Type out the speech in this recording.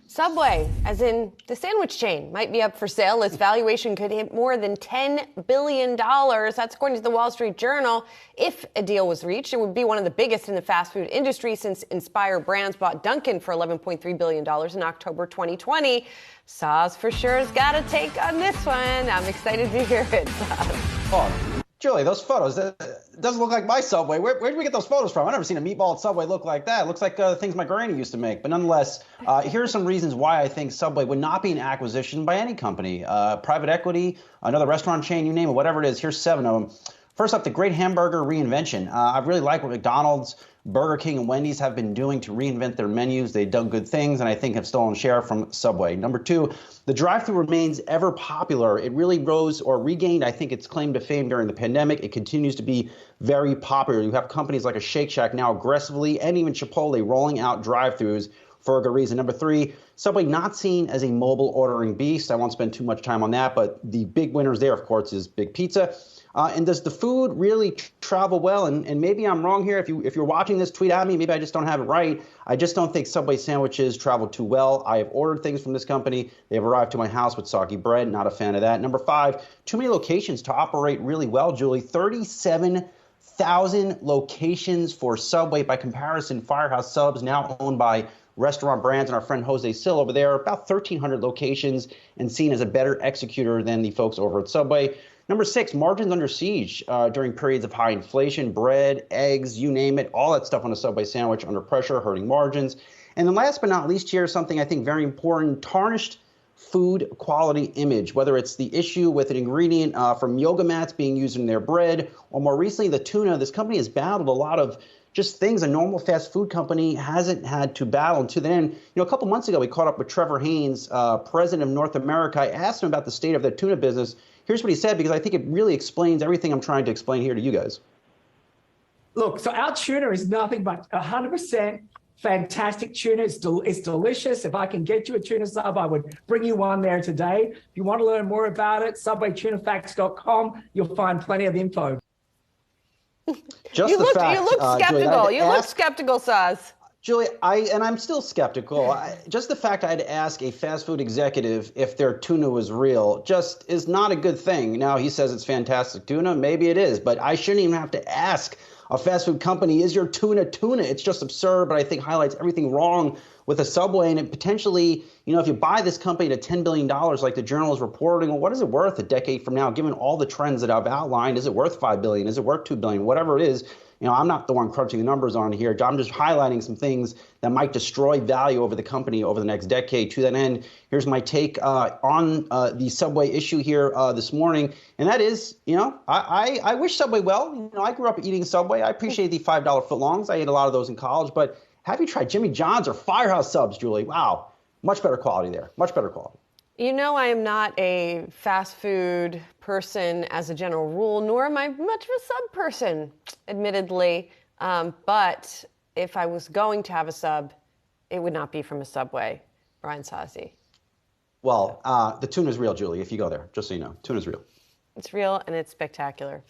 Subway, as in the sandwich chain, might be up for sale. Its valuation could hit more than $10 billion. That's according to the Wall Street Journal. If a deal was reached, it would be one of the biggest in the fast food industry since Inspire Brands bought Dunkin' for $11.3 billion in October 2020. Saz for sure has got a take on this one. I'm excited to hear it, Saz. Oh, Julie, those photos, that doesn't look like my Subway. Where did we get those photos from? I've never seen a meatball at Subway look like that. It looks like things my granny used to make. But nonetheless, here are some reasons why I think Subway would not be an acquisition by any company. Private equity, another restaurant chain, you name it, whatever it is. Here's 7 of them. First up, the great hamburger reinvention. I really like what McDonald's, Burger King, and Wendy's have been doing to reinvent their menus. They've done good things, and I think have stolen share from Subway. Number 2, the drive-thru remains ever popular. It really rose or regained, I think, its claim to fame during the pandemic. It continues to be very popular. You have companies like a Shake Shack now aggressively, and even Chipotle, rolling out drive-thrus for a good reason. Number 3, Subway not seen as a mobile ordering beast. I won't spend too much time on that, but the big winners there, of course, is Big Pizza. And does the food really travel well? And maybe I'm wrong here. If you're watching this, tweet at me. Maybe I just don't have it right. I just don't think Subway sandwiches travel too well. I have ordered things from this company. They have arrived to my house with soggy bread. Not a fan of that. Number 5, too many locations to operate really well, Julie. 37,000 locations for Subway. By comparison, Firehouse Subs, now owned by Restaurant Brands and our friend Jose Sill over there, about 1,300 locations and seen as a better executor than the folks over at Subway. Number 6, margins under siege during periods of high inflation, bread, eggs, you name it, all that stuff on a Subway sandwich under pressure, hurting margins. And then last but not least here, something I think very important, tarnished food quality image, whether it's the issue with an ingredient from yoga mats being used in their bread, or more recently the tuna. This company has battled a lot of just things a normal fast food company hasn't had to battle. And to the end, a couple months ago, we caught up with Trevor Haynes, president of North America. I asked him about the state of the tuna business. Here's what he said, because I think it really explains everything I'm trying to explain here to you guys. Look, so our tuna is nothing but 100% fantastic tuna. It's delicious. If I can get you a tuna sub, I would bring you one there today. If you want to learn more about it, subwaytunafacts.com. You'll find plenty of info. You look skeptical. Julie, you look skeptical, Saz. Julie, I'm still skeptical. Just the fact I had to ask a fast food executive if their tuna was real just is not a good thing. Now, he says it's fantastic tuna. Maybe it is, but I shouldn't even have to ask a fast food company, is your tuna tuna? It's just absurd, but I think highlights everything wrong with a Subway. And it potentially, if you buy this company to $10 billion like the Journal is reporting, well, what is it worth a decade from now, given all the trends that I've outlined? Is it worth $5 billion? Is it worth $2 billion? Whatever it is, I'm not the one crunching the numbers on here. I'm just highlighting some things that might destroy value over the company over the next decade. To that end, here's my take on the Subway issue here this morning. And that is, I wish Subway well. I grew up eating Subway. I appreciate the $5 footlongs. I ate a lot of those in college. But have you tried Jimmy John's or Firehouse Subs, Julie? Wow, much better quality there. Much better quality. I am not a fast food person as a general rule, nor am I much of a sub person, admittedly. But if I was going to have a sub, it would not be from a Subway. Brian Sozzi. Well, the tuna's real, Julie, if you go there, just so you know. Tuna's real. It's real and it's spectacular.